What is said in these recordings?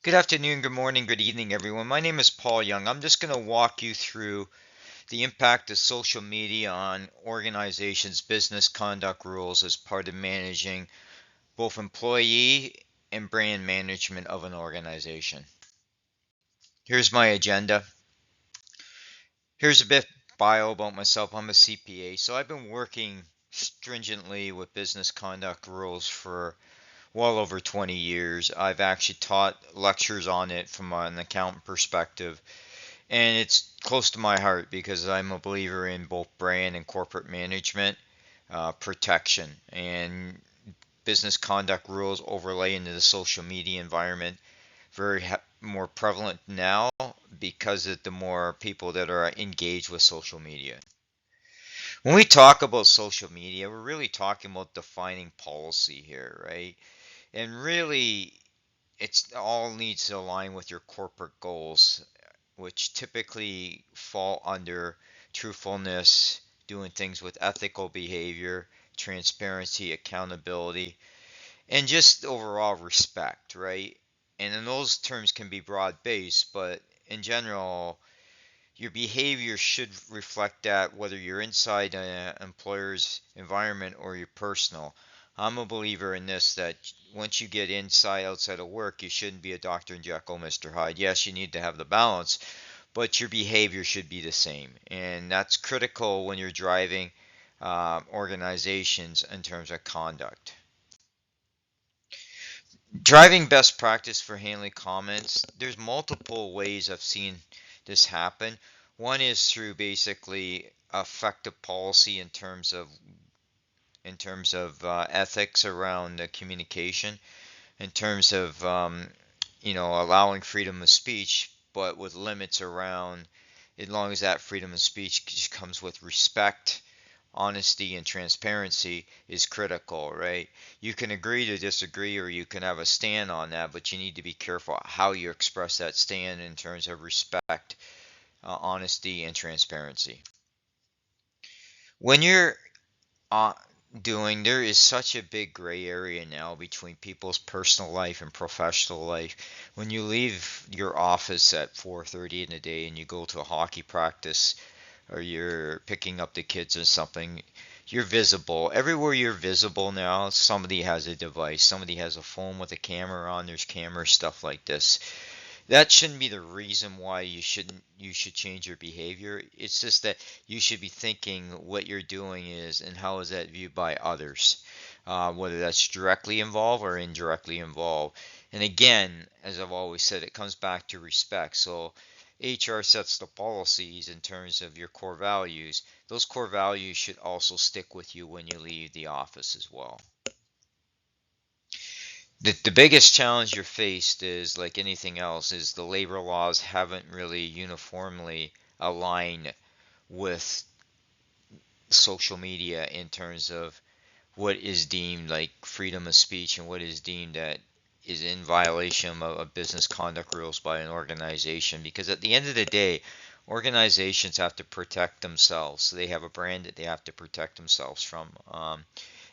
Good afternoon, good morning, good evening, everyone. My name is Paul Young. I'm just going to walk you through the impact of social media on organizations' business conduct rules as part of managing both employee and brand management of an organization. Here's my agenda. Here's a bit bio about myself. I'm a CPA, so I've been working stringently with business conduct rules for well over 20 years. I've actually taught lectures on it from an accountant perspective. And it's close to my heart because I'm a believer in both brand and corporate management protection and business conduct rules overlay into the social media environment. More prevalent now because of the more people that are engaged with social media. When we talk about social media, we're really talking about defining policy here, right? And really, it's all needs to align with your corporate goals, which typically fall under truthfulness, doing things with ethical behavior, transparency, accountability, and just overall respect, right? And then those terms can be broad based, but in general, your behavior should reflect that whether you're inside an employer's environment or your personal. I'm a believer in this that once you get inside outside of work, you shouldn't be a Dr. Jekyll, Mr. Hyde. Yes, you need to have the balance, but your behavior should be the same. And that's critical when you're driving organizations in terms of conduct. Driving best practice for handling comments, there's multiple ways I've seen this happen. One is through basically effective policy in terms of ethics around the communication, in terms of allowing freedom of speech, but with limits around as long as that freedom of speech comes with respect, honesty, and transparency is critical, right? You can agree to disagree or you can have a stand on that, but you need to be careful how you express that stand in terms of respect, honesty, and transparency. When you're uh, there is such a big gray area now between people's personal life and professional life. When you leave your office at 4:30 in the day and you go to a hockey practice or you're picking up the kids or something, you're visible. Everywhere you're visible now, somebody has a device. Somebody has a phone with a camera on. There's camera stuff like this. That shouldn't be the reason why you should change your behavior. It's just that you should be thinking what you're doing is and how is that viewed by others, whether that's directly involved or indirectly involved. And again, as I've always said, it comes back to respect. So HR sets the policies in terms of your core values. Those core values should also stick with you when you leave the office as well. The biggest challenge you're faced is like anything else is the labor laws haven't really uniformly aligned with social media in terms of what is deemed like freedom of speech and what is deemed that is in violation of business conduct rules by an organization, because at the end of the day, organizations have to protect themselves, so they have a brand that they have to protect themselves from,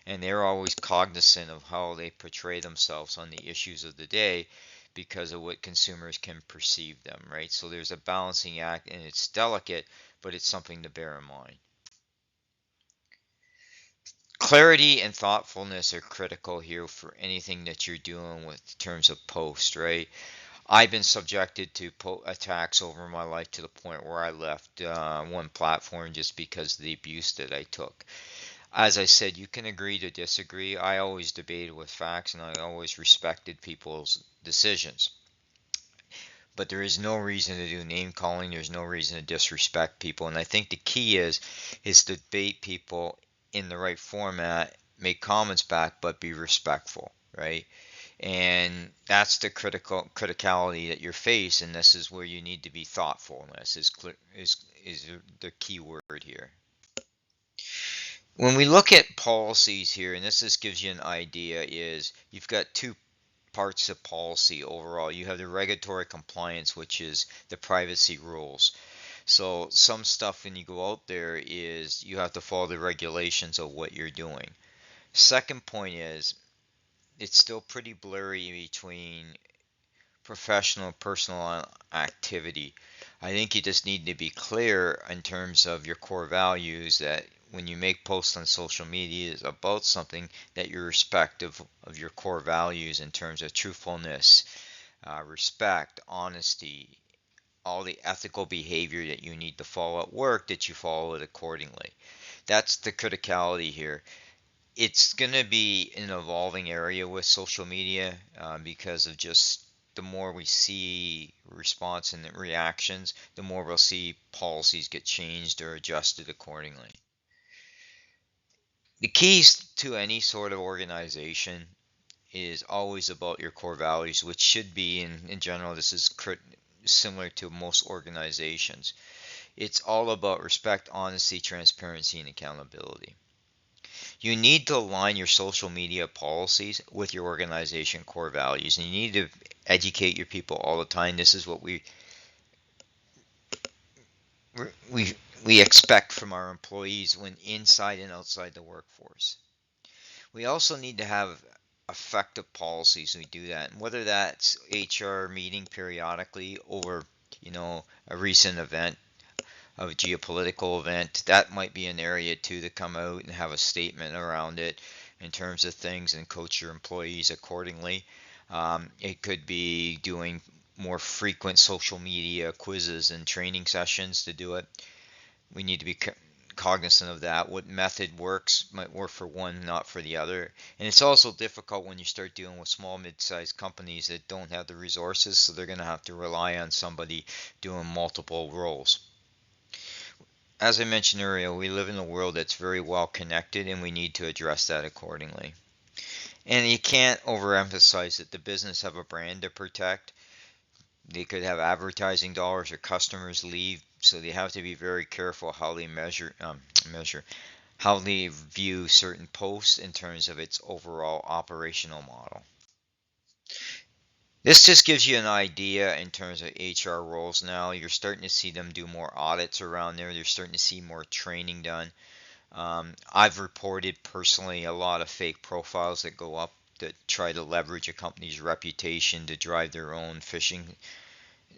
and they're always cognizant of how they portray themselves on the issues of the day because of what consumers can perceive them, right? So there's a balancing act and it's delicate, but it's something to bear in mind. Clarity and thoughtfulness are critical here for anything that you're doing with terms of post, right? I've been subjected to attacks over my life to the point where I left one platform just because of the abuse that I took. As I said, you can agree to disagree. I always debated with facts and I always respected people's decisions. But there is no reason to do name calling. There's no reason to disrespect people. And I think the key is to debate people in the right format, make comments back, but be respectful, right? And that's the criticality that you're faced, and this is where you need to be thoughtfulness is the key word here. When we look at policies here, and this just gives you an idea, is you've got two parts of policy overall. You have the regulatory compliance, which is the privacy rules. So some stuff when you go out there is you have to follow the regulations of what you're doing. Second point is it's still pretty blurry between professional, personal activity. I think you just need to be clear in terms of your core values that when you make posts on social media is about something that you respect of your core values in terms of truthfulness, respect, honesty, all the ethical behavior that you need to follow at work, that you follow it accordingly. That's the criticality here. It's going to be an evolving area with social media because of just the more we see response and reactions, the more we'll see policies get changed or adjusted accordingly. The keys to any sort of organization is always about your core values, which should be, in general, this is similar to most organizations. It's all about respect, honesty, transparency, and accountability. You need to align your social media policies with your organization core values, and you need to educate your people all the time. This is what we we expect from our employees when inside and outside the workforce. We also need to have effective policies. We do that, and whether that's HR meeting periodically over, a recent event of a geopolitical event, that might be an area too to come out and have a statement around it in terms of things and coach your employees accordingly. It could be doing more frequent social media quizzes and training sessions to do it. We need to be cognizant of that. What method works might work for one, not for the other. And it's also difficult when you start dealing with small, mid-sized companies that don't have the resources, so they're going to have to rely on somebody doing multiple roles. As I mentioned earlier, we live in a world that's very well connected, and we need to address that accordingly. And you can't overemphasize that the business have a brand to protect. They could have advertising dollars or customers leave, so they have to be very careful how they measure how they view certain posts in terms of its overall operational model. This just gives you an idea in terms of HR roles now. You're starting to see them do more audits around there. You're starting to see more training done. I've reported personally a lot of fake profiles that go up that try to leverage a company's reputation to drive their own phishing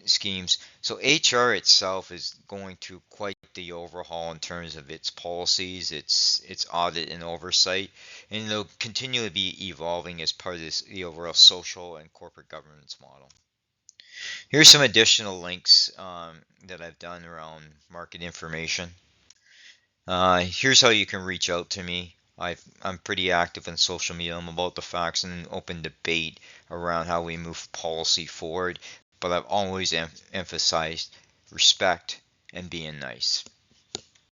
schemes. So HR itself is going through quite the overhaul in terms of its policies, its audit and oversight, and it'll continue to be evolving as part of the overall social and corporate governance model. Here's some additional links that I've done around market information. Here's how you can reach out to me. I'm pretty active in social media. I'm about the facts and open debate around how we move policy forward, but I've always emphasized respect and being nice.